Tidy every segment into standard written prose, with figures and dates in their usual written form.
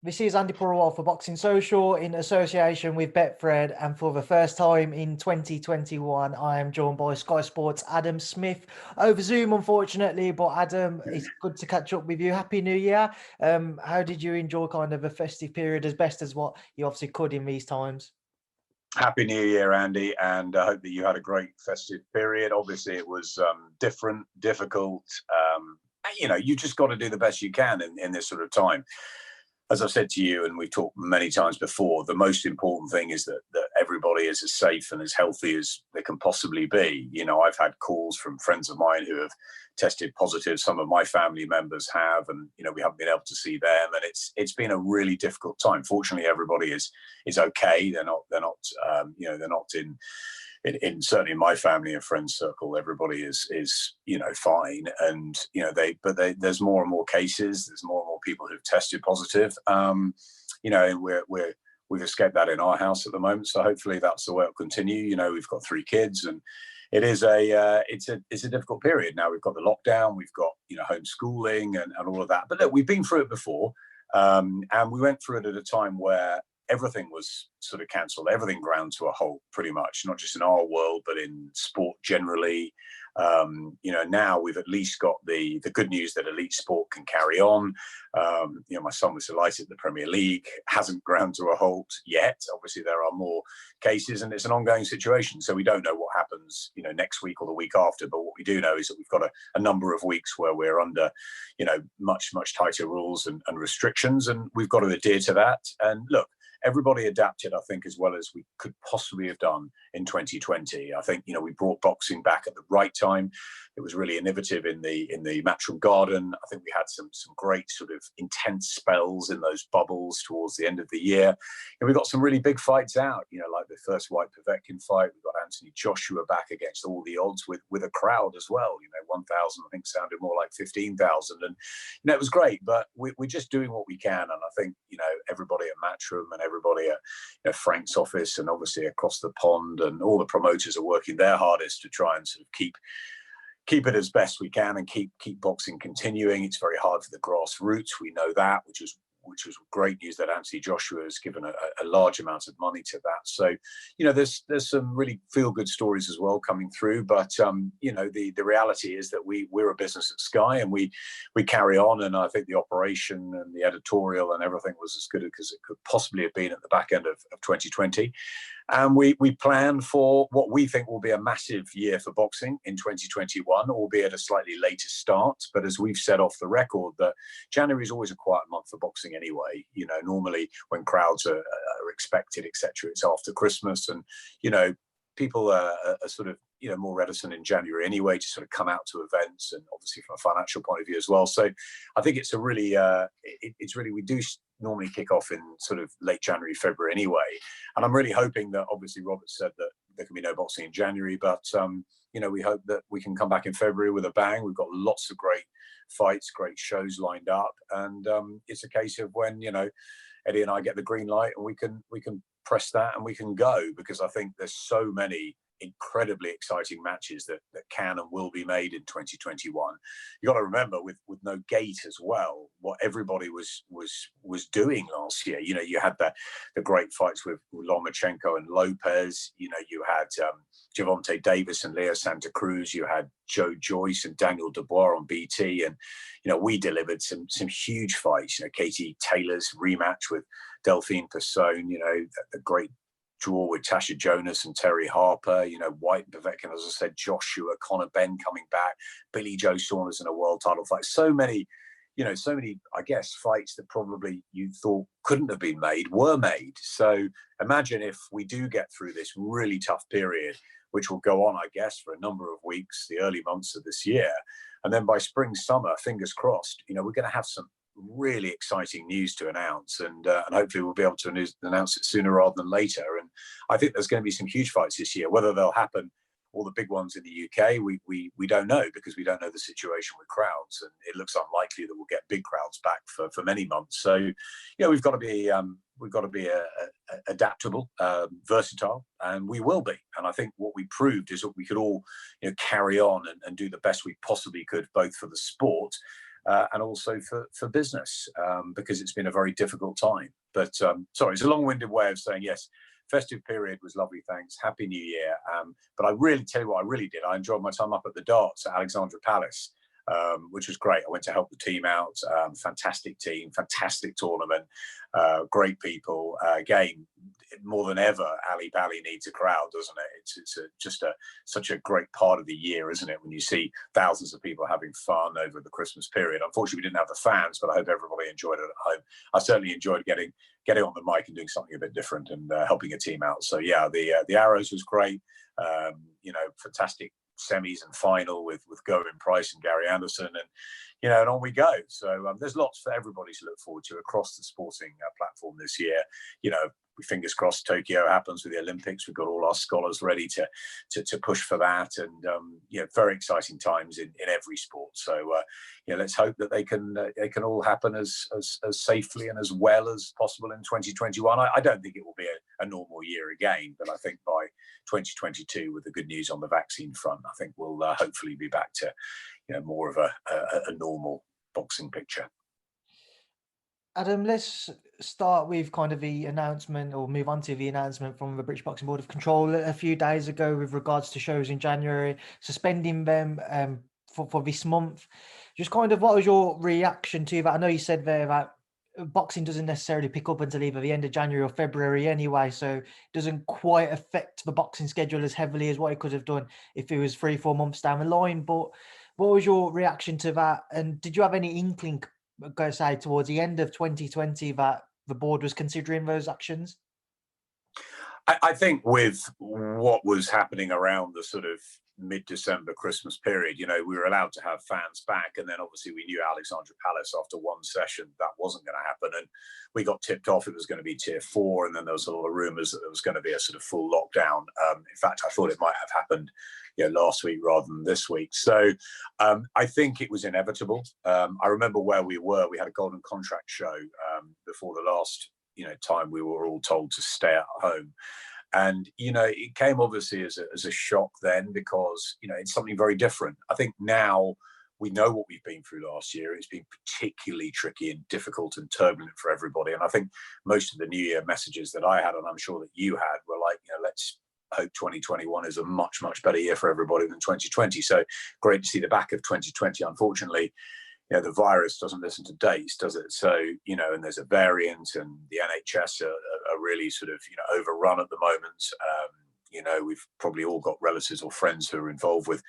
This is Andy Purewal for Boxing Social in association with Betfred, and for the first time in 2021, I am joined by Sky Sports' Adam Smith over Zoom, unfortunately. But Adam, it's good to catch up with you. Happy New Year! How did you enjoy kind of a festive period as best as what you obviously could in these times? Happy New Year, Andy, and I hope that you had a great festive period. Obviously, it was different, difficult. You just got to do the best you can in this sort of time. As I've said to you, and we've talked many times before, the most important thing is that everybody is as safe and as healthy as they can possibly be. I've had calls from friends of mine who have tested positive. Some of my family members have, and we haven't been able to see them. And it's been a really difficult time. Fortunately, everybody is okay. They're not in certainly in my family and friends circle, everybody is fine, and there's more and more cases. There's more and more people who've tested positive. And we've escaped that in our house at the moment. So hopefully that's the way it'll continue. We've got 3 kids, and it is it's a difficult period now. We've got the lockdown, we've got homeschooling and all of that. But look, we've been through it before, and we went through it at a time where everything was sort of cancelled, everything ground to a halt pretty much, not just in our world, but in sport generally. Now we've at least got the good news that elite sport can carry on. My son was delighted the Premier League hasn't ground to a halt yet. Obviously, there are more cases and it's an ongoing situation. So we don't know what happens, next week or the week after. But what we do know is that we've got a number of weeks where we're under, much, much tighter rules and restrictions. And we've got to adhere to that. And look, everybody adapted, I think, as well as we could possibly have done in 2020. I think, we brought boxing back at the right time. It was really innovative in the Matchroom Garden. I think we had some great sort of intense spells in those bubbles towards the end of the year. And we got some really big fights out, like the first White Povetkin fight. We got Anthony Joshua back against all the odds with a crowd as well. 1,000, I think, sounded more like 15,000. And, it was great, but we're just doing what we can. And I think, everybody at Matchroom and everybody at Frank's office and obviously across the pond and all the promoters are working their hardest to try and sort of keep it as best we can and keep boxing continuing. It's very hard for the grassroots. We know that, which was great news that Anthony Joshua has given a large amount of money to that. So, there's some really feel-good stories as well coming through. But, the reality is that we're a business at Sky and we carry on. And I think the operation and the editorial and everything was as good as it could possibly have been at the back end of 2020. And we plan for what we think will be a massive year for boxing in 2021, albeit a slightly later start. But as we've said off the record, that January is always a quiet month for boxing anyway. Normally when crowds are expected, etc., it's after Christmas, and people are sort of more reticent in January anyway to sort of come out to events, and obviously from a financial point of view as well. So I think it's a really we do normally kick off in sort of late January, February anyway. And I'm really hoping that, obviously Robert said that there can be no boxing in January, but we hope that we can come back in February with a bang. We've got lots of great fights, great shows lined up, and it's a case of when Eddie and I get the green light and we can press that and we can go, because I think there's so many incredibly exciting matches that can and will be made in 2021. You got to remember, with no gate as well, what everybody was doing last year. You had the great fights with Lomachenko and Lopez. You had Gervonta Davis and Leo Santa Cruz. You had Joe Joyce and Daniel Dubois on BT, and we delivered some huge fights. Katie Taylor's rematch with Delphine Persoon. The great draw with Tasha Jonas and Terry Harper, White Povetkin, as I said, Joshua, Conor Benn coming back, Billy Joe Saunders in a world title fight. So many, I guess, fights that probably you thought couldn't have been made were made. So imagine if we do get through this really tough period, which will go on, I guess, for a number of weeks, the early months of this year. And then by spring, summer, fingers crossed, we're going to have some really exciting news to announce, and hopefully we'll be able to announce it sooner rather than later. And I think there's going to be some huge fights this year. Whether they'll happen all the big ones in the UK, we don't know, because we don't know the situation with crowds, and it looks unlikely that we'll get big crowds back for many months. So, we've got to be adaptable, versatile, and we will be. And I think what we proved is that we could all carry on and do the best we possibly could, both for the sport and also for business, because it's been a very difficult time. But sorry, it's a long-winded way of saying yes. Festive period was lovely, thanks. Happy New Year. But I really tell you what I really did. I enjoyed my time up at the darts at Alexandra Palace, which was great. I went to help the team out. Fantastic team, fantastic tournament, great people. Again, more than ever, Ali Bali needs a crowd, doesn't it? It's such a great part of the year, isn't it? When you see thousands of people having fun over the Christmas period. Unfortunately, we didn't have the fans, but I hope everybody enjoyed it at home. I certainly enjoyed getting on the mic and doing something a bit different and helping a team out. So yeah, the Arrows was great. Fantastic semis and final with Gerwyn Price and Gary Anderson, and and on we go. So there's lots for everybody to look forward to across the sporting platform this year. Fingers crossed Tokyo happens with the Olympics. We've got all our scholars ready to push for that, and very exciting times in every sport. So let's hope that they can all happen as safely and as well as possible in 2021. I don't think it will be a normal year again, but I think by 2022, with the good news on the vaccine front, I think we'll hopefully be back to more of a normal boxing picture. Adam, let's start with kind of the announcement, or move on to the announcement from the British Boxing Board of Control a few days ago with regards to shows in January, suspending them for this month. Just kind of, what was your reaction to that? I know you said there that boxing doesn't necessarily pick up until either the end of January or February anyway, so it doesn't quite affect the boxing schedule as heavily as what it could have done if it was 3-4 months down the line. But what was your reaction to that? And did you have any inkling, go say, towards the end of 2020 that the board was considering those actions? I think with what was happening around the sort of mid-December Christmas period, we were allowed to have fans back, and then obviously we knew Alexandra Palace after one session that wasn't going to happen, and we got tipped off it was going to be tier 4, and then there was a lot of rumours that there was going to be a sort of full lockdown. In fact, I thought it might have happened last week rather than this week. So I think it was inevitable. I remember where we were. We had a golden contract show before the last time we were all told to stay at home. And, it came obviously as a shock then, because, it's something very different. I think now we know what we've been through last year. It's been particularly tricky and difficult and turbulent for everybody. And I think most of the New Year messages that I had, and I'm sure that you had, were like, let's hope 2021 is a much, much better year for everybody than 2020. So great to see the back of 2020. Unfortunately, the virus doesn't listen to dates, does it? So, and there's a variant, and the NHS are really sort of, overrun at the moment. We've probably all got relatives or friends who are involved with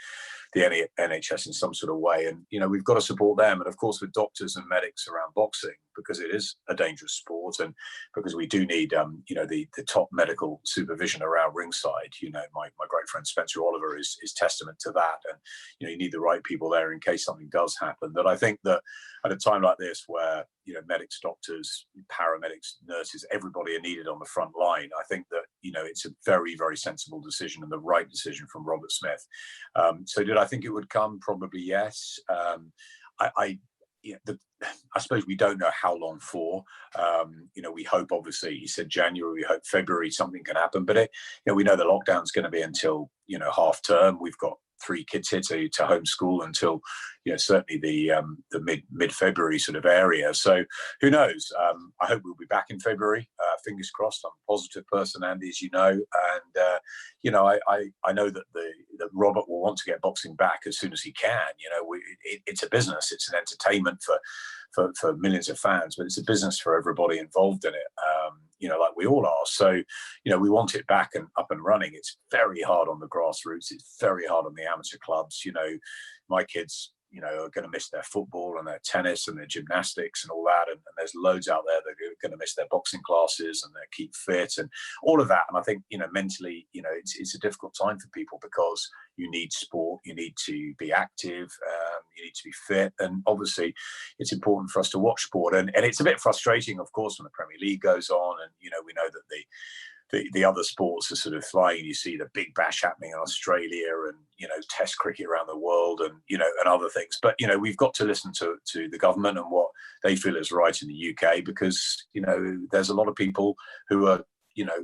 the NHS in some sort of way. And, we've got to support them. And of course, with doctors and medics around boxing, because it is a dangerous sport, and because we do need, the top medical supervision around ringside. My great friend Spencer Oliver is testament to that. And, you need the right people there in case something does happen. That I think that at a time like this, where, medics, doctors, paramedics, nurses, everybody are needed on the front line, I think that, it's a very, very sensible decision and the right decision from Robert Smith. So did I think it would come? Probably yes. I suppose we don't know how long for. We hope, obviously, he said January, we hope February something can happen, but we know the lockdown's going to be until, half term. We've got 3 kids here to homeschool until, certainly the mid-February sort of area. So who knows? I hope we'll be back in February. Fingers crossed. I'm a positive person, Andy, as you know. And, I know that that Robert will want to get boxing back as soon as he can. It's a business. It's an entertainment for millions of fans, but it's a business for everybody involved in it. Like we all are. So, we want it back and up and running. It's very hard on the grassroots. It's very hard on the amateur clubs. My kids, are going to miss their football and their tennis and their gymnastics and all that. And there's loads out there that are going to miss their boxing classes and their keep fit and all of that. And I think, mentally, it's a difficult time for people, because you need sport, you need to be active, you need to be fit. And obviously it's important for us to watch sport. And it's a bit frustrating, of course, when the Premier League goes on, and, we know that the the other sports are sort of flying. You see the Big Bash happening in Australia, and Test cricket around the world, and and other things. But we've got to listen to the government and what they feel is right in the UK, because there's a lot of people who are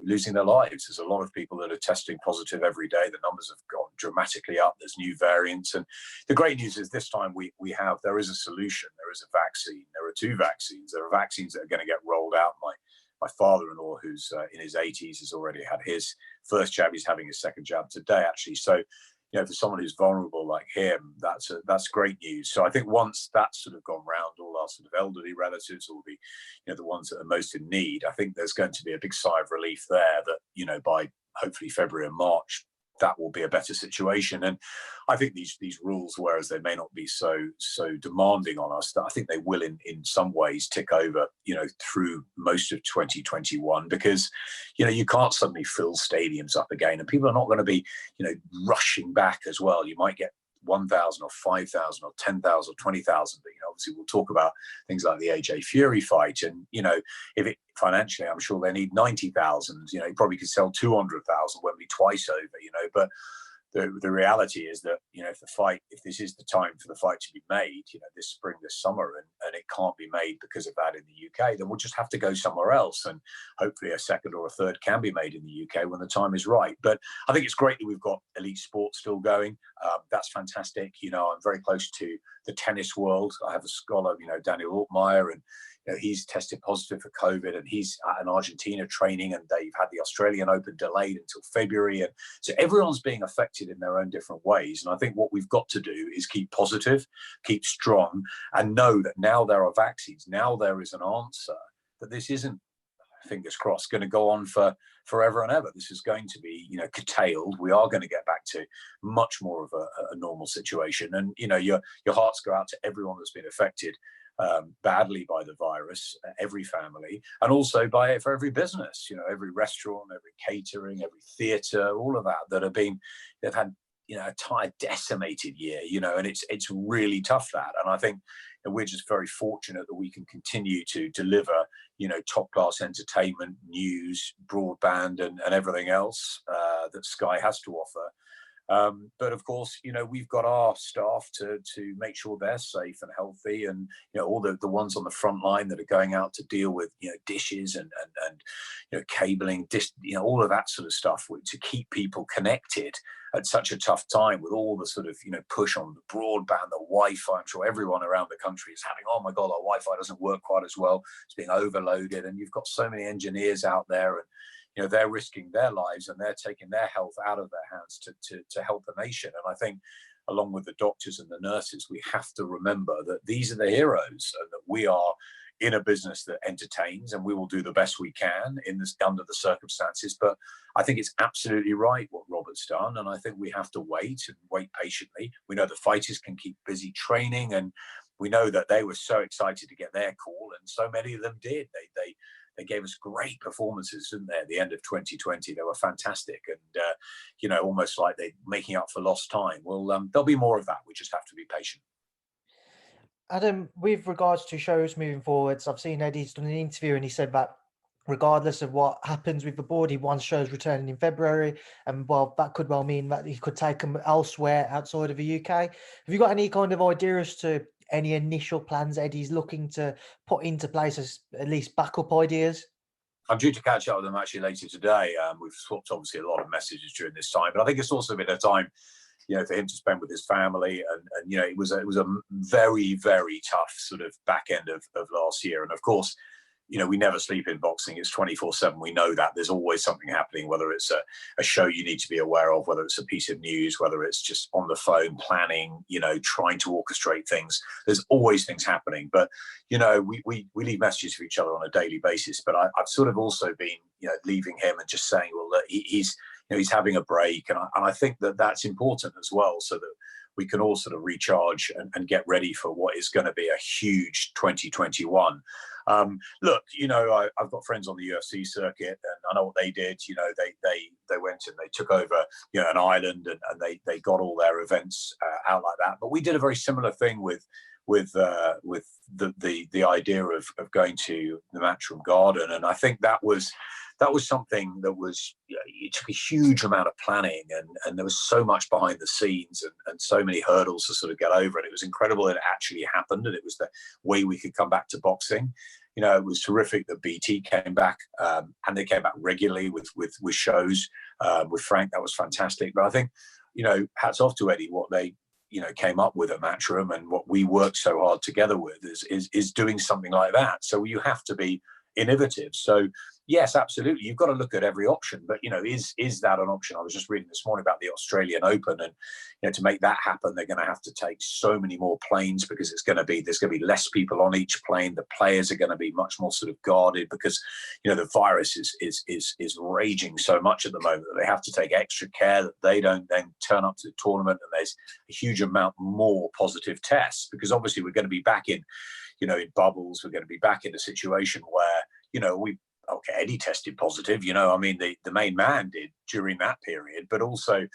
losing their lives. There's a lot of people that are testing positive every day. The numbers have gone dramatically up. There's new variants, and the great news is this time there is a solution. There is a vaccine. There are 2 vaccines. There are vaccines that are going to get rolled out. My father-in-law, who's in his 80s, has already had his first jab. He's having his second jab today, actually. So, for someone who's vulnerable like him, that's great news. So I think once that's sort of gone round, all our sort of elderly relatives, all the ones that are most in need, I think there's going to be a big sigh of relief there that, by hopefully February and March, that will be a better situation. And I think these rules, whereas they may not be so demanding on us, that I think they will in some ways tick over, through most of 2021, because, you can't suddenly fill stadiums up again, and people are not going to be, rushing back as well. You might get 1,000 or 5,000 or 10,000 or 20,000, but obviously we'll talk about things like the AJ Fury fight, and if it financially, I'm sure they need 90,000. You probably could sell 200,000 Wembley twice over. But the reality is that if this is the time for the fight to be made, this spring, this summer, and it can't be made because of that in the UK, then we'll just have to go somewhere else, and hopefully a second or a third can be made in the UK when the time is right. But I think it's great that we've got elite sports still going. That's fantastic. I'm very close to the tennis world. I have a scholar, Daniel Altmaier, and he's tested positive for COVID, and he's in Argentina training, and they've had the Australian Open delayed until February. And so everyone's being affected in their own different ways. And I think what we've got to do is keep positive, keep strong, and know that now there are vaccines. Now there is an answer, that this isn't, fingers crossed, going to go on for forever and ever. This is going to be, curtailed. We are going to get back to much more of a normal situation. And, your hearts go out to everyone that's been affected badly by the virus, every family, and also for every business, every restaurant, every catering, every theatre, all of they've had, a entire decimated year, and it's really tough, that. And I think we're just very fortunate that we can continue to deliver, top class entertainment, news, broadband, and everything else that Sky has to offer. But of course, we've got our staff to make sure they're safe and healthy, and all the ones on the front line that are going out to deal with dishes and cabling, all of that sort of stuff, to keep people connected at such a tough time, with all the sort of push on the broadband, the Wi-Fi. I'm sure everyone around the country is having, oh my God, our Wi-Fi doesn't work quite as well. It's being overloaded, and you've got so many engineers out there, and they're risking their lives, and they're taking their health out of their hands to help the nation. And I think, along with the doctors and the nurses, we have to remember that these are the heroes, and that we are in a business that entertains, and we will do the best we can under the circumstances. But I think it's absolutely right what Robert's done, and I think we have to wait patiently. We know the fighters can keep busy training, and we know that they were so excited to get their call, and so many of them did. They gave us great performances, didn't they, at the end of 2020? They were fantastic, and almost like they're making up for lost time. Well, there'll be more of that. We just have to be patient. Adam, with regards to shows moving forwards, I've seen Eddie's done an interview, and he said that regardless of what happens with the board, he wants shows returning in February, and that could well mean that he could take them elsewhere outside of the UK. Have you got any kind of idea as to any initial plans Eddie's looking to put into place, as at least backup ideas? I'm due to catch up with them actually later today. We've swapped obviously a lot of messages during this time, but I think it's also been a time, for him to spend with his family, and it was a very, very tough sort of back end of last year. And of course, we never sleep in boxing. It's 24/7. We know that there's always something happening, whether it's a show you need to be aware of, whether it's a piece of news, whether it's just on the phone planning, trying to orchestrate things. There's always things happening. But, we leave messages for each other on a daily basis. But I've sort of also been, leaving him and just saying, well, look, he's having a break. And I think that that's important as well, so that we can all sort of recharge and get ready for what is going to be a huge 2021. Look, I've got friends on the UFC circuit, and I know what they did. They went and they took over, an island, and they got all their events out like that. But we did a very similar thing with the idea of going to the Matchroom Garden, and I think that was that was something that was, it took a huge amount of planning, and there was so much behind the scenes, and so many hurdles to sort of get over. And it was incredible that it actually happened, and it was the way we could come back to boxing. It was terrific that BT came back, and they came back regularly with shows with Frank. That was fantastic. But I think, hats off to Eddie, what they came up with at Matchroom, and what we worked so hard together with is doing something like that. So you have to be innovative. So yes, absolutely, you've got to look at every option. But is that an option? I was just reading this morning about the Australian Open, and to make that happen, they're going to have to take so many more planes, because there's going to be less people on each plane. The players are going to be much more sort of guarded, because the virus is raging so much at the moment that they have to take extra care that they don't then turn up to the tournament and there's a huge amount more positive tests, because obviously we're going to be back in in bubbles. We're going to be back in a situation where Eddie tested positive, the main man did during that period, but also,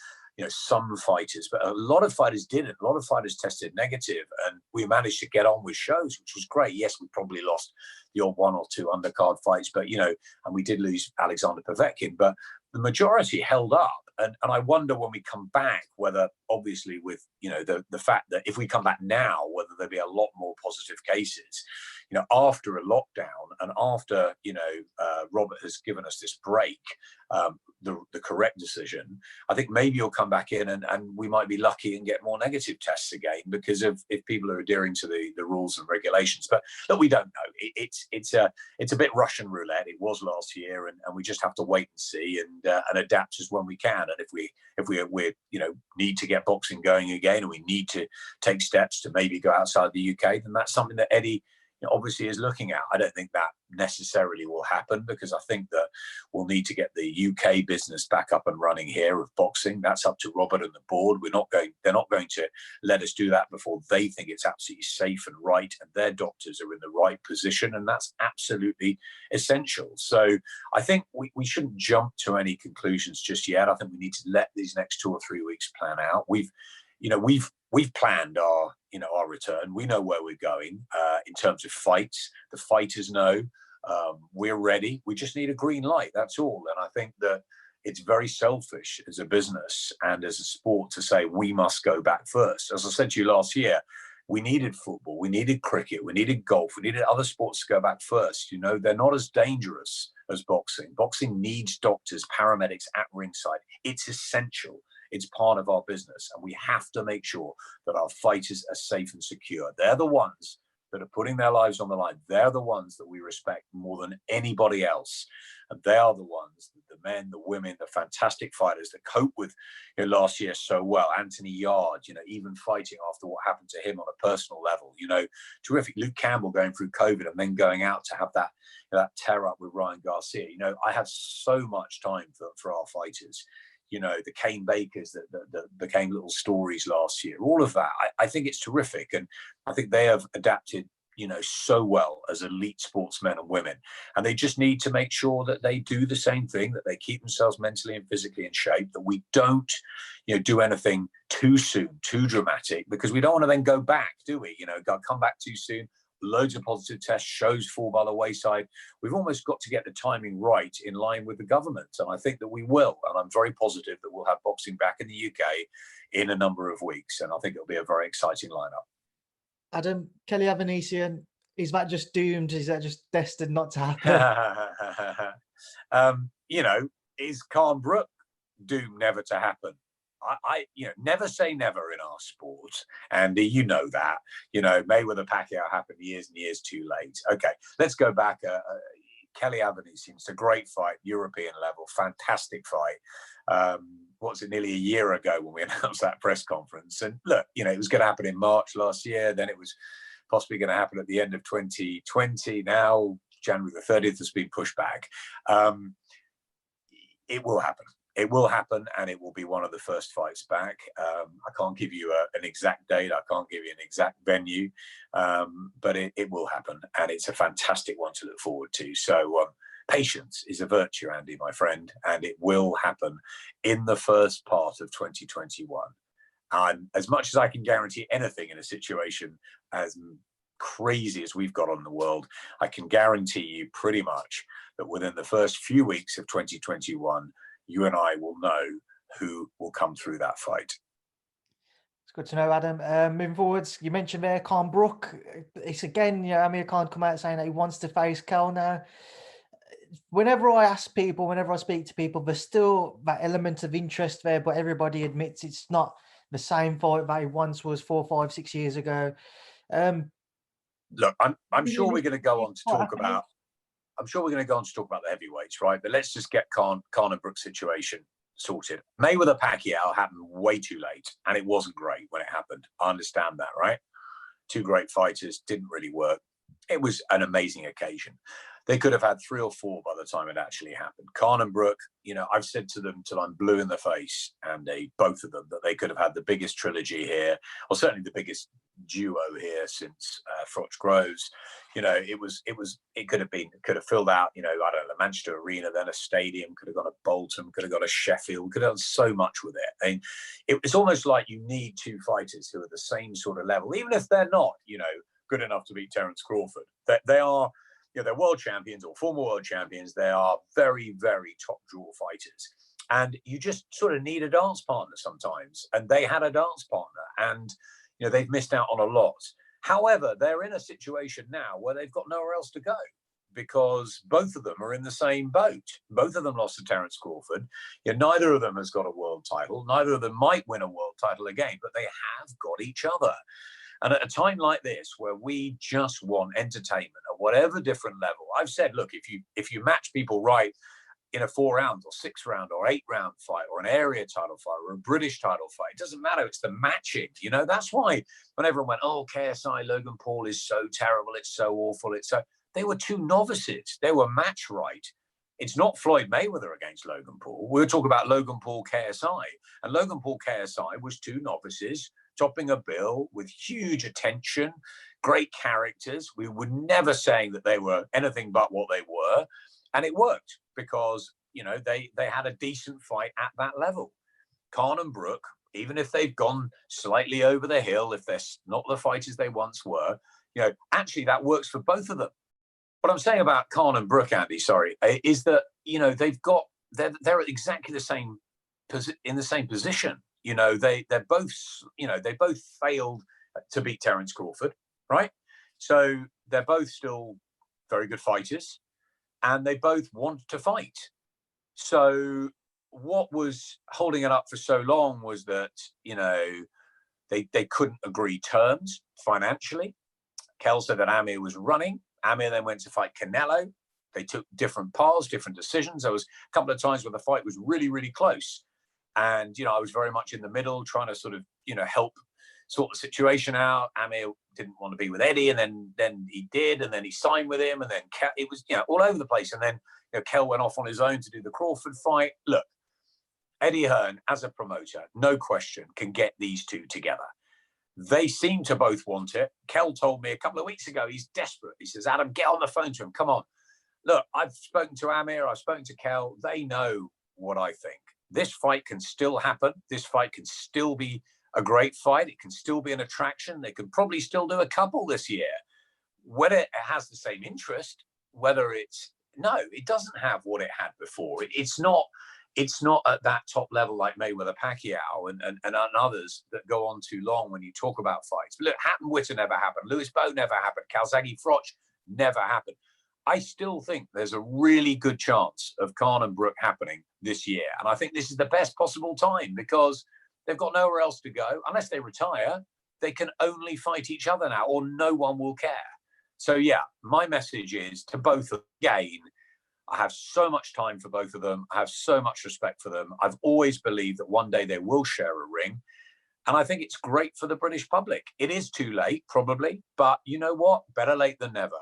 some fighters, but a lot of fighters didn't. A lot of fighters tested negative, and we managed to get on with shows, which was great. Yes, we probably lost the odd one or two undercard fights, but, and we did lose Alexander Povetkin, but the majority held up. And I wonder when we come back, whether obviously with, the fact that if we come back now, whether there'll be a lot more positive cases, after a lockdown, and after, Robert has given us this break, the correct decision, I think maybe you'll come back in and we might be lucky and get more negative tests again, because of if people are adhering to the rules and regulations. But look, we don't know. It's a bit Russian roulette. It was last year, and we just have to wait and see, and adapt as when we can. And if we need to get boxing going again, and we need to take steps to maybe go outside the UK, then that's something that Eddie obviously is looking at. I don't think that necessarily will happen, because I think that we'll need to get the UK business back up and running here of boxing. That's up to Robert and the board. They're not going to let us do that before they think it's absolutely safe and right, and their doctors are in the right position, and that's absolutely essential. So I think we shouldn't jump to any conclusions just yet. I think we need to let these next 2 or 3 weeks plan out. We've planned our return. We know where we're going in terms of fights. The fighters know we're ready. We just need a green light. That's all. And I think that it's very selfish as a business and as a sport to say we must go back first. As I said to you last year, we needed football, we needed cricket, we needed golf, we needed other sports to go back first. They're not as dangerous as boxing. Boxing needs doctors, paramedics at ringside. It's essential. It's part of our business, and we have to make sure that our fighters are safe and secure. They're the ones that are putting their lives on the line. They're the ones that we respect more than anybody else. And they are the ones, the men, the women, the fantastic fighters that cope with last year so well. Anthony Yard, even fighting after what happened to him on a personal level, terrific. Luke Campbell going through COVID and then going out to have that tear up with Ryan Garcia. I have so much time for our fighters. The Kane Bakers that became little stories last year, all of that. I think it's terrific. And I think they have adapted, so well as elite sportsmen and women. And they just need to make sure that they do the same thing, that they keep themselves mentally and physically in shape, that we don't, do anything too soon, too dramatic, because we don't want to then go back, do we? Come back too soon. Loads of positive tests, shows fall by the wayside. We've almost got to get the timing right in line with the government. And I think that we will. And I'm very positive that we'll have boxing back in the UK in a number of weeks. And I think it'll be a very exciting lineup. Adam, Kelly Avanesian, is that just doomed? Is that just destined not to happen? Is Khan-Brook doomed never to happen? I never say never in our sport, Andy. You know that. Mayweather Pacquiao happened years and years too late. Okay, let's go back. Kelly Avanesian, it's a great fight, European level, fantastic fight. Nearly a year ago when we announced that press conference? And look, it was going to happen in March last year. Then it was possibly going to happen at the end of 2020. Now January the 30th has been pushed back. It will happen. It will happen, and it will be one of the first fights back. I can't give you an exact date. I can't give you an exact venue, but it will happen, and it's a fantastic one to look forward to. So patience is a virtue, Andy, my friend, and it will happen in the first part of 2021. And as much as I can guarantee anything in a situation as crazy as we've got on in the world, I can guarantee you pretty much that within the first few weeks of 2021, you and I will know who will come through that fight. It's good to know, Adam. Moving forwards, you mentioned there Khan-Brook. It's again, Amir Khan come out saying that he wants to face Kel now. Whenever I ask people, whenever I speak to people, there's still that element of interest there, but everybody admits it's not the same fight that it once was 4, 5, 6 years ago. Look, I'm sure we're going to go on to talk about. I'm sure we're going to go on to talk about the heavyweights, right? But let's just get Khan and Brook situation sorted. Mayweather Pacquiao happened way too late, and it wasn't great when it happened. I understand that, right? Two great fighters, didn't really work. It was an amazing occasion. They could have had 3 or 4 by the time it actually happened. Khan and Brook, I've said to them till I'm blue in the face, and both of them, that they could have had the biggest trilogy here, or certainly the biggest duo here since Froch Groves. It could have filled out, I don't know, the Manchester Arena, then a stadium, could have got a Bolton, could have got a Sheffield, could have done so much with it. I mean, it's almost like you need 2 fighters who are the same sort of level, even if they're not, good enough to beat Terence Crawford. They are, they're world champions or former world champions. They are very, very top draw fighters. And you just sort of need a dance partner sometimes. And they had a dance partner, and, they've missed out on a lot. However, they're in a situation now where they've got nowhere else to go, because both of them are in the same boat. Both of them lost to Terence Crawford. Neither of them has got a world title. Neither of them might win a world title again, but they have got each other. And at a time like this, where we just want entertainment at whatever different level, I've said, look, if you match people right in a 4-round or 6-round or 8-round fight, or an area title fight, or a British title fight, it doesn't matter. It's the matching. That's why when everyone went, oh, KSI Logan Paul is so terrible, it's so awful, they were 2 novices. They were match right. It's not Floyd Mayweather against Logan Paul. We're talking about Logan Paul KSI, and Logan Paul KSI was 2 novices topping a bill with huge attention, great characters. We were never saying that they were anything but what they were. And it worked because, they had a decent fight at that level. Khan and Brook, even if they've gone slightly over the hill, if they're not the fighters they once were, actually that works for both of them. What I'm saying about Khan and Brook, Andy, is that, they're exactly the same, in the same position. They're both, they both failed to beat Terence Crawford, right? So they're both still very good fighters, and they both want to fight. So what was holding it up for so long was that, they couldn't agree terms financially. Kel said that Amir was running. Amir then went to fight Canelo. They took different paths, different decisions. There was a couple of times where the fight was really, really close. And, I was very much in the middle trying to sort of, help sort the situation out. Amir didn't want to be with Eddie, and then he did, and then he signed with him, and then it was, all over the place. And then, Kel went off on his own to do the Crawford fight. Look, Eddie Hearn, as a promoter, no question, can get these 2 together. They seem to both want it. Kel told me a couple of weeks ago, he's desperate. He says, Adam, get on the phone to him. Come on. Look, I've spoken to Amir. I've spoken to Kel. They know what I think. This fight can still happen. This fight can still be a great fight. It can still be an attraction. They could probably still do a couple this year. Whether it has the same interest, no, it doesn't have what it had before. It's not at that top level like Mayweather Pacquiao and others that go on too long when you talk about fights. But look, Hatton Witter never happened. Lewis Bowe never happened. Calzaghe Froch never happened. I still think there's a really good chance of Khan and Brook happening this year. And I think this is the best possible time, because they've got nowhere else to go. Unless they retire, they can only fight each other now, or no one will care. So, yeah, my message is to both of them. Again, I have so much time for both of them. I have so much respect for them. I've always believed that one day they will share a ring. And I think it's great for the British public. It is too late, probably. But you know what? Better late than never.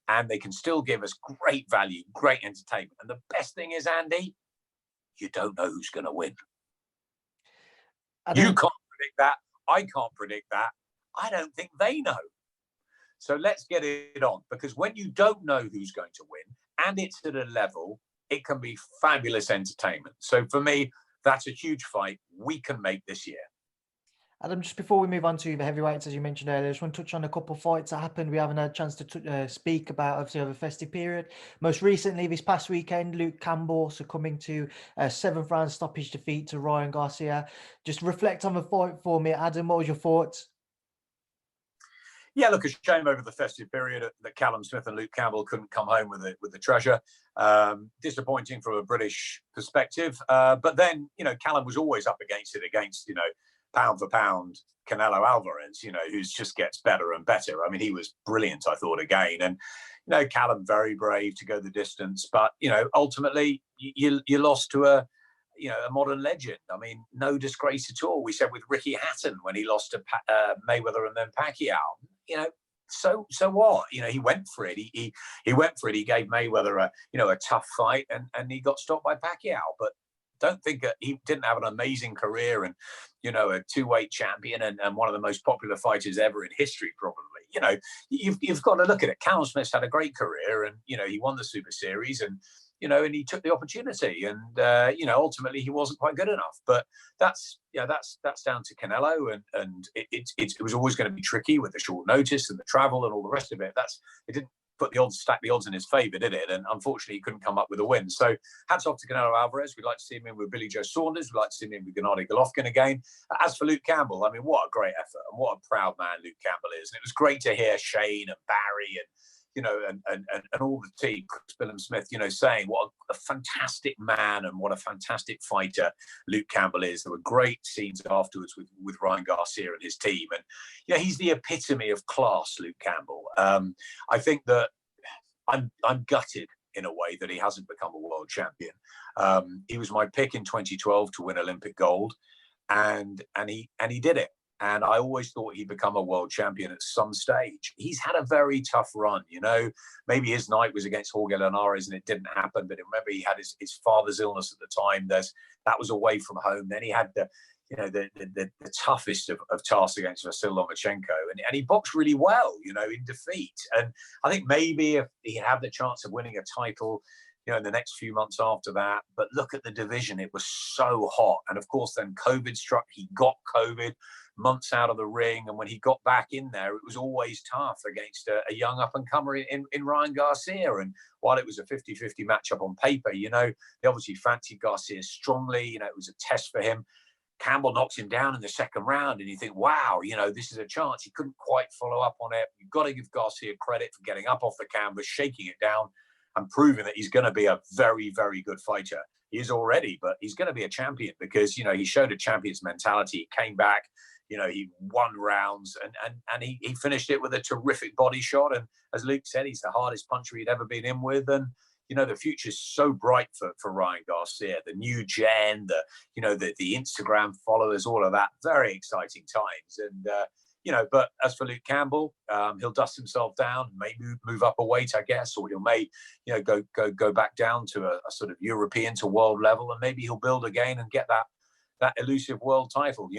And they can still give us great value, great entertainment. And the best thing is, Andy, you don't know who's going to win. You can't predict that. I can't predict that. I don't think they know. So let's get it on, because when you don't know who's going to win, and it's at a level, it can be fabulous entertainment. So for me, that's a huge fight we can make this year. Adam, just before we move on to the heavyweights, as you mentioned earlier, I just want to touch on a couple of fights that happened. We haven't had a chance to speak about, obviously, over the festive period. Most recently, this past weekend, Luke Campbell succumbing to a seventh round stoppage defeat to Ryan Garcia. Just reflect on the fight for me, Adam. What was your thoughts? Yeah, look, a shame over the festive period that Callum Smith and Luke Campbell couldn't come home with the treasure. Disappointing from a British perspective. But then, Callum was always up against pound for pound, Canelo Alvarez, who just gets better and better. I mean, he was brilliant, I thought, again. And, Callum, very brave to go the distance. But, ultimately, you lost to a modern legend. I mean, no disgrace at all. We said with Ricky Hatton when he lost to Mayweather and then Pacquiao, so what? He went for it. He went for it. He gave Mayweather a tough fight, and he got stopped by Pacquiao. But don't think that he didn't have an amazing career and a two-weight champion and one of the most popular fighters ever in history, probably. You've got to look at it. Callum Smith's had a great career, and he won the Super Series, and he took the opportunity, and ultimately he wasn't quite good enough. But that's down to Canelo, and it was always going to be tricky with the short notice and the travel and all the rest of it. It didn't stack the odds in his favour, did it? And unfortunately, he couldn't come up with a win. So hats off to Canelo Alvarez. We'd like to see him in with Billy Joe Saunders. We'd like to see him in with Gennady Golovkin again. As for Luke Campbell, I mean, what a great effort and what a proud man Luke Campbell is. And it was great to hear Shane and Barry and and all the team, Chris Billam-Smith, saying what a fantastic man and what a fantastic fighter Luke Campbell is. There were great scenes afterwards with Ryan Garcia and his team. And, he's the epitome of class, Luke Campbell. I think that I'm gutted in a way that he hasn't become a world champion. He was my pick in 2012 to win Olympic gold, and he did it. And I always thought he'd become a world champion at some stage. He's had a very tough run, Maybe his night was against Jorge Linares and it didn't happen. But remember, he had his father's illness at the time. That was away from home. Then he had the toughest of tasks against Vasyl Lomachenko. And he boxed really well, in defeat. And I think maybe if he had the chance of winning a title, in the next few months after that. But look at the division. It was so hot. And of course, then COVID struck. He got COVID, months out of the ring. And when he got back in there, it was always tough against a young up-and-comer in Ryan Garcia. And while it was a 50-50 matchup on paper, they obviously fancied Garcia strongly. It was a test for him. Campbell knocks him down in the second round, and you think, wow, this is a chance. He couldn't quite follow up on it. You've got to give Garcia credit for getting up off the canvas, shaking it down, and proving that he's going to be a very, very good fighter. He is already, but he's going to be a champion because, he showed a champion's mentality. He came back, he won rounds and he finished it with a terrific body shot. And as Luke said, he's the hardest puncher he'd ever been in with. And, the future's so bright for Ryan Garcia, the new gen, the Instagram followers, all of that. Very exciting times. And, but as for Luke Campbell, he'll dust himself down, may move up a weight, I guess, or he'll go back down to a sort of European to world level, and maybe he'll build again and get that elusive world title.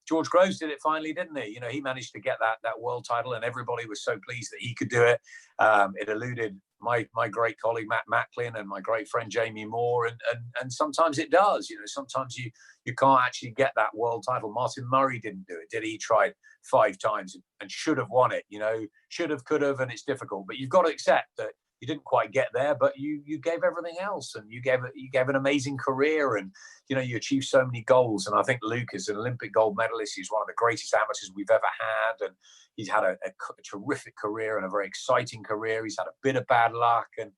George Groves did it finally, didn't he? He managed to get that world title, and everybody was so pleased that he could do it. It eluded my great colleague Matt Macklin and my great friend Jamie Moore, and sometimes it does. Sometimes you can't actually get that world title. Martin Murray didn't do it, did he? He tried 5 times and should have won it. Should have, could have, and it's difficult. But you've got to accept that you didn't quite get there, but you gave everything else, and you gave an amazing career, and you achieved so many goals. And I think Luke is an Olympic gold medalist. He's one of the greatest amateurs we've ever had, and he's had a terrific career and a very exciting career. He's had a bit of bad luck, and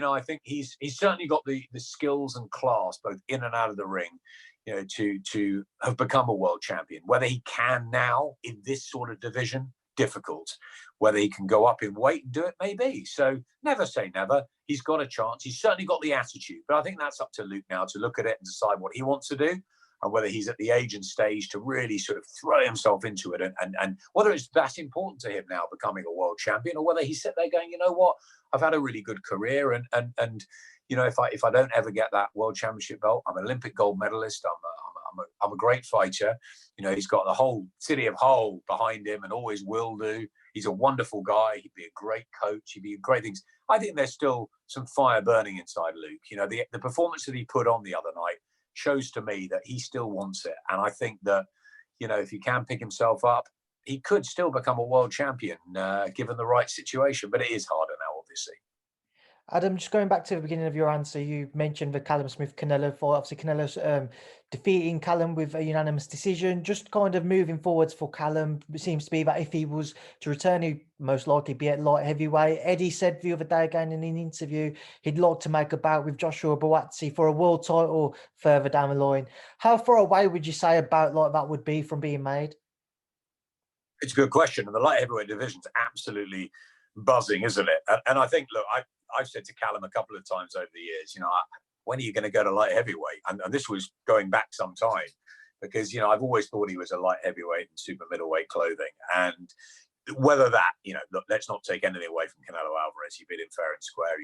I think he's certainly got the skills and class both in and out of the ring, to have become a world champion. Whether he can now in this sort of division, difficult. Whether he can go up in weight and do it, maybe. So never say never. He's got a chance. He's certainly got the attitude. But I think that's up to Luke now to look at it and decide what he wants to do, and whether he's at the age and stage to really sort of throw himself into it, and whether it's that important to him now becoming a world champion, or whether he's sitting there going, you know what, I've had a really good career, and if I don't ever get that world championship belt, I'm an Olympic gold medalist. I'm a great fighter. He's got the whole city of Hull behind him and always will do. He's a wonderful guy. He'd be a great coach. He'd be great things. I think there's still some fire burning inside Luke. The performance that he put on the other night shows to me that he still wants it. And I think that, if he can pick himself up, he could still become a world champion given the right situation. But it is harder now, obviously. Adam, just going back to the beginning of your answer, you mentioned the Callum Smith Canelo fight. Obviously, Canelo's defeating Callum with a unanimous decision. Just kind of moving forwards for Callum, it seems to be that if he was to return, he'd most likely be at light heavyweight. Eddie said the other day again in an interview he'd like to make a bout with Joshua Buatsi for a world title further down the line. How far away would you say a bout like that would be from being made? It's a good question, and the light heavyweight division's absolutely buzzing, isn't it? And I think, look, I've said to Callum a couple of times over the years, when are you going to go to light heavyweight? And this was going back some time, because I've always thought he was a light heavyweight in super middleweight clothing. And whether that, look, let's not take anything away from Canelo Alvarez. He beat him fair and square.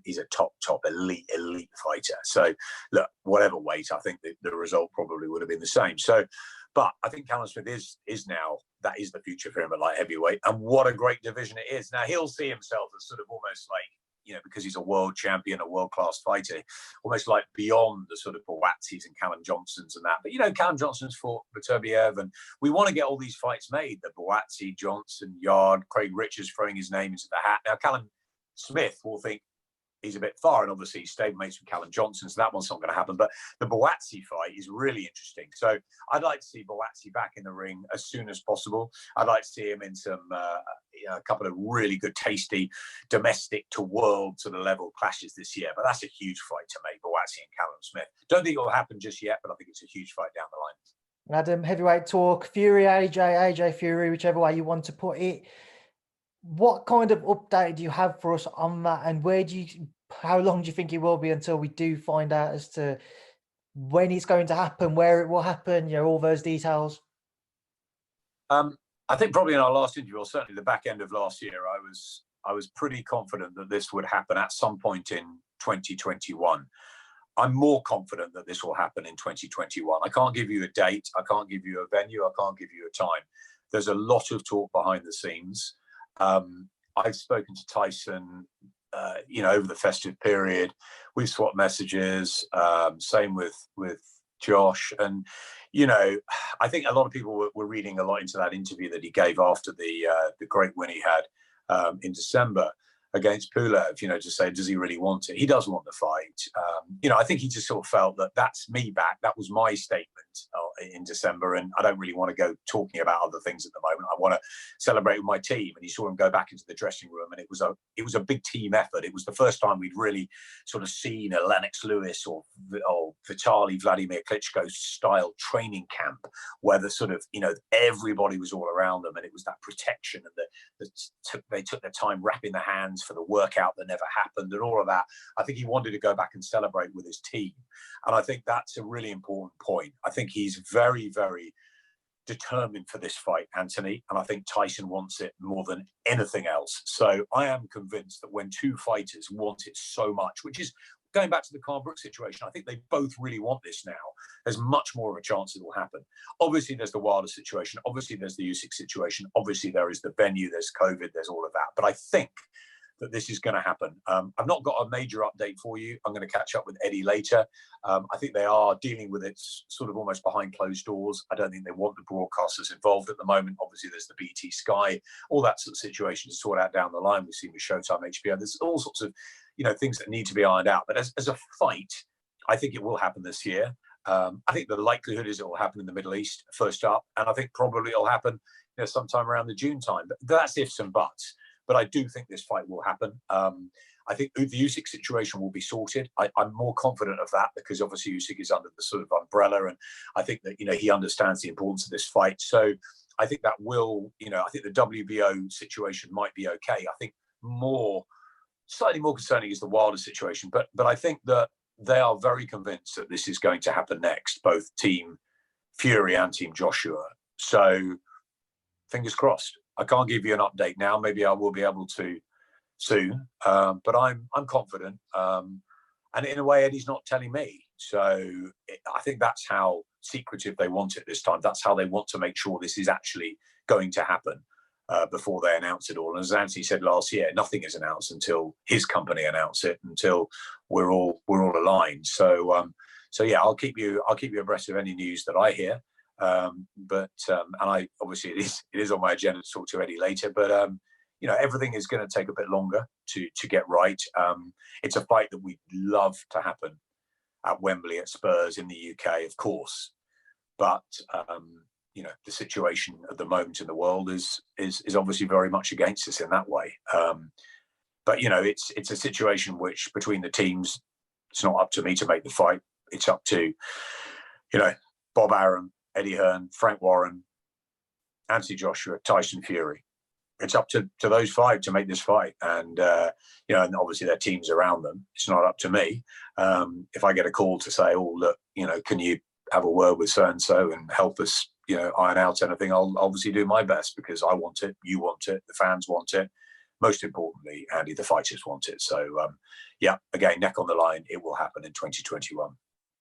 He's a top elite fighter. So look, whatever weight, I think the result probably would have been the same. So, but I think Callum Smith is now, that is the future for him at light heavyweight, and what a great division it is. Now he'll see himself as sort of almost like, because he's a world champion, a world-class fighter, almost like beyond the sort of Buatsis and Callum Johnsons and that. But, Callum Johnson's fought Beterbiev, and we want to get all these fights made. The Buatsi, Johnson, Yard, Craig Richards throwing his name into the hat. Now, Callum Smith will think he's a bit far, and obviously he's stablemates with Callum Johnson, so that one's not going to happen. But the Buatsi fight is really interesting. So I'd like to see Buatsi back in the ring as soon as possible. I'd like to see him in some a couple of really good, tasty, domestic to world sort of level clashes this year. But that's a huge fight to make, Buatsi and Callum Smith. Don't think it will happen just yet, but I think it's a huge fight down the line. Adam, heavyweight talk, Fury, AJ Fury, whichever way you want to put it. What kind of update do you have for us on that, and how long do you think it will be until we do find out as to when it's going to happen, where it will happen, all those details? I think probably in our last interview, or certainly the back end of last year, I was pretty confident that this would happen at some point in 2021. I'm more confident that this will happen in 2021. I can't give you a date. I can't give you a venue. I can't give you a time. There's a lot of talk behind the scenes. I've spoken to Tyson, over the festive period. We've swapped messages. Same with Josh. And, I think a lot of people were reading a lot into that interview that he gave after the great win he had in December against Pulev, to say, does he really want it? He does want the fight. I think he just sort of felt that that's me back. That was my statement in December, and I don't really want to go talking about other things at the moment. I want to celebrate with my team. And you saw him go back into the dressing room, and it was a big team effort. It was the first time we'd really sort of seen a Lennox Lewis or Vitaly Vladimir Klitschko style training camp, where the sort of, everybody was all around them, and it was that protection, and they took their time wrapping their hands for the workout that never happened and all of that. I think he wanted to go back and celebrate with his team. And I think that's a really important point. I think he's very, very determined for this fight, Anthony. And I think Tyson wants it more than anything else. So I am convinced that when two fighters want it so much, which is going back to the Khan-Brook situation, I think they both really want this now. There's much more of a chance it will happen. Obviously, there's the Wilder situation. Obviously, there's the Usyk situation. Obviously, there is the venue, there's COVID, there's all of that. But I think that this is going to happen. I've not got a major update for you. I'm going to catch up with Eddie later. I think they are dealing with it sort of almost behind closed doors. I don't think they want the broadcasters involved at the moment. Obviously, there's the BT Sky, all that sort of situation to sort out down the line. We've seen with Showtime, HBO. There's all sorts of things that need to be ironed out. But as a fight, I think it will happen this year. I think the likelihood is it will happen in the Middle East first up, and I think probably it'll happen sometime around the June time. But that's ifs and buts. But I do think this fight will happen. I think the Usyk situation will be sorted. I'm more confident of that because obviously Usyk is under the sort of umbrella, and I think that he understands the importance of this fight. So I think that will, I think the WBO situation might be okay. I think slightly more concerning is the Wilder situation, but I think that they are very convinced that this is going to happen next, both Team Fury and Team Joshua. So fingers crossed. I can't give you an update now. Maybe I will be able to soon, but I'm confident. And in a way, Eddie's not telling me. So I think that's how secretive they want it this time. That's how they want to make sure this is actually going to happen before they announce it all. And as Anthony said last year, nothing is announced until his company announce it, until we're all aligned. So yeah, I'll keep you abreast of any news that I hear. And I obviously it is on my agenda to talk to Eddie later. But everything is going to take a bit longer to get right. It's a fight that we'd love to happen at Wembley at Spurs in the UK, of course. But the situation at the moment in the world is obviously very much against us in that way. But it's a situation which between the teams, it's not up to me to make the fight. It's up to Bob Arum, Eddie Hearn, Frank Warren, Anthony Joshua, Tyson Fury. It's up to those five to make this fight, and and obviously their teams around them. It's not up to me. If I get a call to say, "Oh, look, can you have a word with so and so and help us, iron out anything," I'll obviously do my best because I want it, you want it, the fans want it. Most importantly, Andy, the fighters want it. So, again, neck on the line. It will happen in 2021.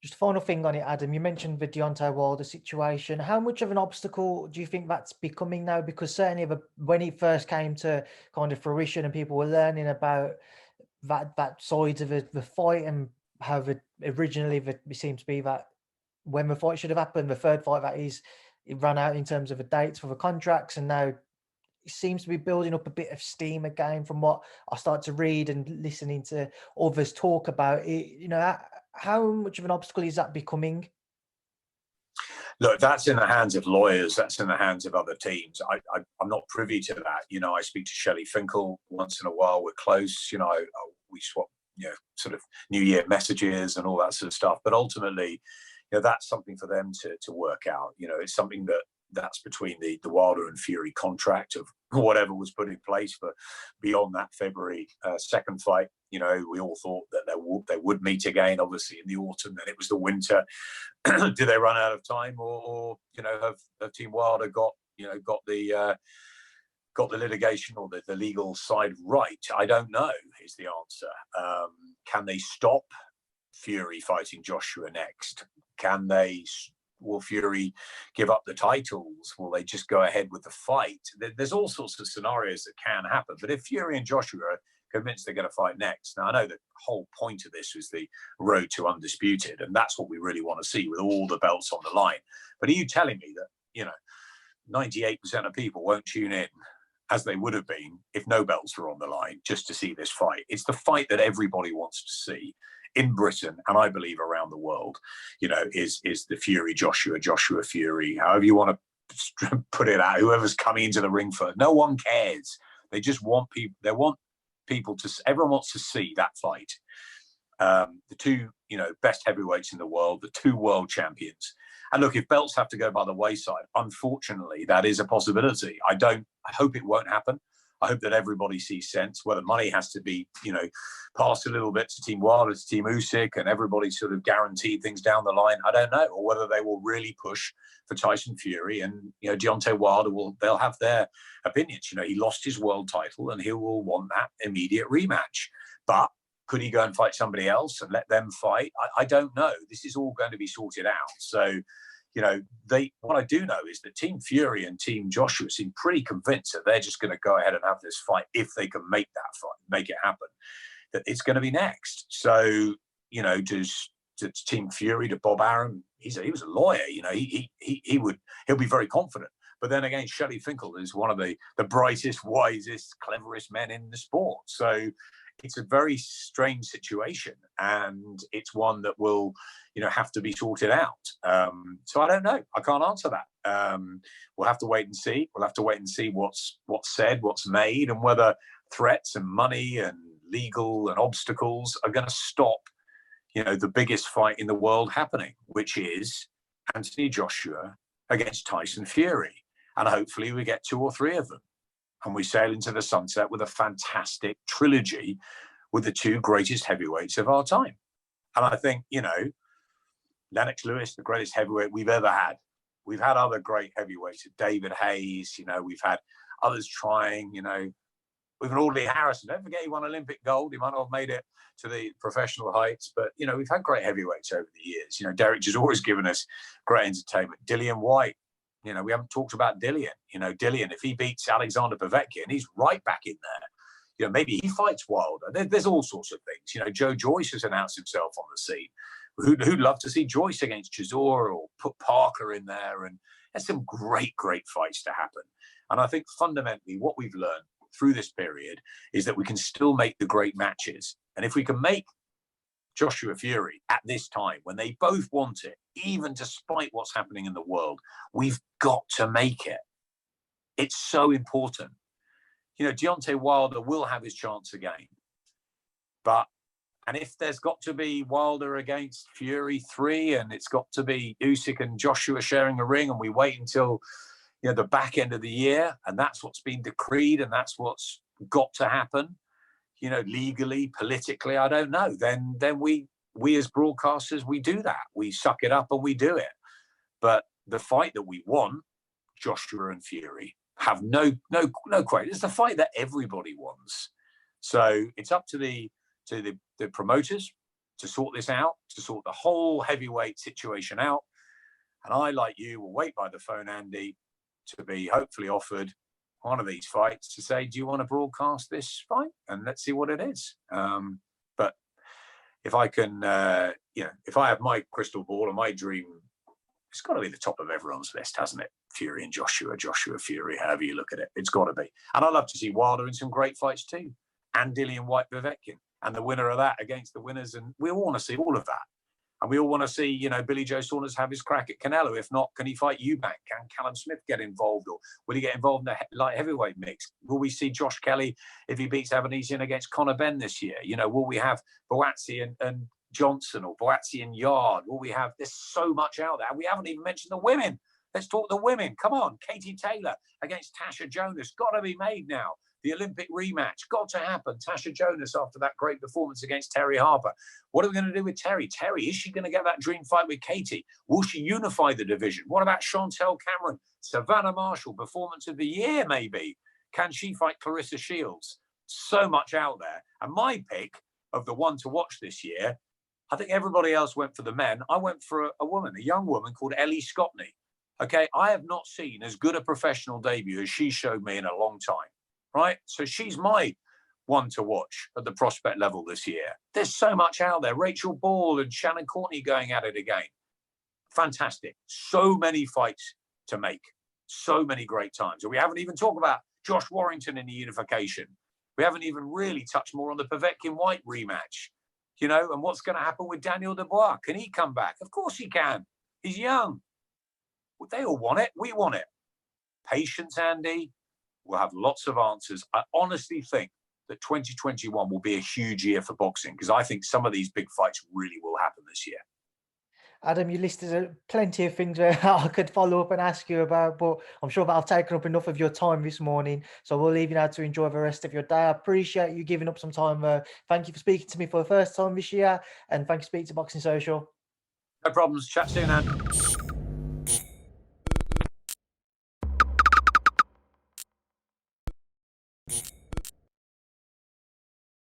Just final thing on it, Adam. You mentioned the Deontay Wilder situation. How much of an obstacle do you think that's becoming now? Because certainly when it first came to kind of fruition and people were learning about that side of the fight and how originally it seemed to be that when the fight should have happened, the third fight that is, it ran out in terms of the dates for the contracts, and now it seems to be building up a bit of steam again from what I start to read and listening to others talk about it. How much of an obstacle is that becoming? Look, that's in the hands of lawyers. That's in the hands of other teams. I'm not privy to that. I speak to Shelley Finkel once in a while. We're close. We swap, sort of New Year messages and all that sort of stuff. But ultimately, that's something for them to work out. It's something that's between the Wilder and Fury contract of whatever was put in place for beyond that February 2nd fight. We all thought that they would meet again, obviously in the autumn. Then it was the winter. Did they run out of time, or have Team Wilder got the litigation or the legal side right? I don't know. Is the answer. Can they stop Fury fighting Joshua next? Will Fury give up the titles? Will they just go ahead with the fight? There's all sorts of scenarios that can happen. But if Fury and Joshua are convinced they're going to fight next, now I know the whole point of this was the road to undisputed, and that's what we really want to see with all the belts on the line. But are you telling me that 98% of people won't tune in as they would have been if no belts were on the line just to see this fight? It's the fight that everybody wants to see in Britain, and I believe around the world, is the Fury Joshua Fury, however you want to put it out, whoever's coming into the ring first. No one cares. They just want people. Everyone wants to see that fight. The two, best heavyweights in the world, the two world champions. And look, if belts have to go by the wayside, unfortunately, that is a possibility. I hope it won't happen. I hope that everybody sees sense. Whether money has to be, passed a little bit to Team Wilder, to Team Usyk, and everybody sort of guaranteed things down the line, I don't know. Or whether they will really push for Tyson Fury and, Deontay Wilder they'll have their opinions. He lost his world title and he will want that immediate rematch. But could he go and fight somebody else and let them fight? I don't know. This is all going to be sorted out. So, what I do know is that Team Fury and Team Joshua seem pretty convinced that they're just going to go ahead and have this fight if they can make that fight, make it happen, that it's going to be next. So, to Team Fury, to Bob Arum, he was a lawyer, he'll be very confident. But then again, Shelley Finkel is one of the brightest, wisest, cleverest men in the sport. So it's a very strange situation, and it's one that will, have to be sorted out. So I don't know. I can't answer that. We'll have to wait and see. We'll have to wait and see what's said, what's made, and whether threats and money and legal and obstacles are going to stop, the biggest fight in the world happening, which is Anthony Joshua against Tyson Fury. And hopefully we get 2 or 3 of them, and we sail into the sunset with a fantastic trilogy with the 2 greatest heavyweights of our time. And I think, Lennox Lewis, the greatest heavyweight we've ever had. We've had other great heavyweights, David Hayes, we've had others trying, we've had Audley Harrison. Don't forget he won Olympic gold. He might not have made it to the professional heights, but, we've had great heavyweights over the years. Derek has always given us great entertainment. Dillian White, we haven't talked about Dillian. Dillian, if he beats Alexander Povetkin, he's right back in there. Maybe he fights Wilder. There's all sorts of things. Joe Joyce has announced himself on the scene. Who'd love to see Joyce against Chisora or put Parker in there? And there's some great fights to happen. And I think fundamentally what we've learned through this period is that we can still make the great matches. And if we can make Joshua Fury at this time, when they both want it, even despite what's happening in the world, we've got to make it. It's so important. You know, Deontay Wilder will have his chance again. And if there's got to be Wilder against Fury 3, and it's got to be Usyk and Joshua sharing a ring, and we wait until, you know, the back end of the year, and that's what's been decreed, and that's what's got to happen, you know, legally, politically, I don't know. Then we as broadcasters, we do that. We suck it up and we do it. But the fight that we want, Joshua and Fury, have no question. It's the fight that everybody wants. So it's up to the promoters to sort this out, to sort the whole heavyweight situation out. And I, like you, will wait by the phone, Andy, to be hopefully offered one of these fights to say, do you want to broadcast this fight? And let's see what it is. But if I can, if I have my crystal ball and my dream, it's got to be the top of everyone's list, hasn't it? Fury and Joshua Fury, however you look at it, it's got to be. And I'd love to see Wilder in some great fights too. And Dillian White Povetkin, and the winner of that against the winners. And we all want to see all of that. And we all want to see, you know, Billy Joe Saunders have his crack at Canelo. If not, can he fight Eubank? Can Callum Smith get involved? Or will he get involved in the light heavyweight mix? Will we see Josh Kelly if he beats Avanesian against Conor Benn this year? You know, will we have Boazzi and Johnson, or Boazzi and Yard? Will we have, there's so much out there. We haven't even mentioned the women. Let's talk the women. Come on. Katie Taylor against Tasha Jonas. Got to be made now. The Olympic rematch, got to happen. Tasha Jonas after that great performance against Terry Harper. What are we going to do with Terry? Terry, is she going to get that dream fight with Katie? Will she unify the division? What about Chantel Cameron? Savannah Marshall, performance of the year maybe. Can she fight Clarissa Shields? So much out there. And my pick of the one to watch this year, I think everybody else went for the men. I went for a woman, a young woman called Ellie Scotney. Okay, I have not seen as good a professional debut as she showed me in a long time. Right? So she's my one to watch at the prospect level this year. There's so much out there. Rachel Ball and Shannon Courtney going at it again. Fantastic. So many fights to make. So many great times. And we haven't even talked about Josh Warrington in the unification. We haven't even really touched more on the Povetkin White rematch. You know, and what's going to happen with Daniel Dubois? Can he come back? Of course he can. He's young. Well, they all want it. We want it. Patience, Andy. We'll have lots of answers. I honestly think that 2021 will be a huge year for boxing, because I think some of these big fights really will happen this year. Adam, you listed plenty of things where I could follow up and ask you about, but I'm sure that I've taken up enough of your time this morning. So we'll leave you now to enjoy the rest of your day. I appreciate you giving up some time. Thank you for speaking to me for the first time this year, and thank you for speaking to Boxing Social. No problems. Chat soon, Andy.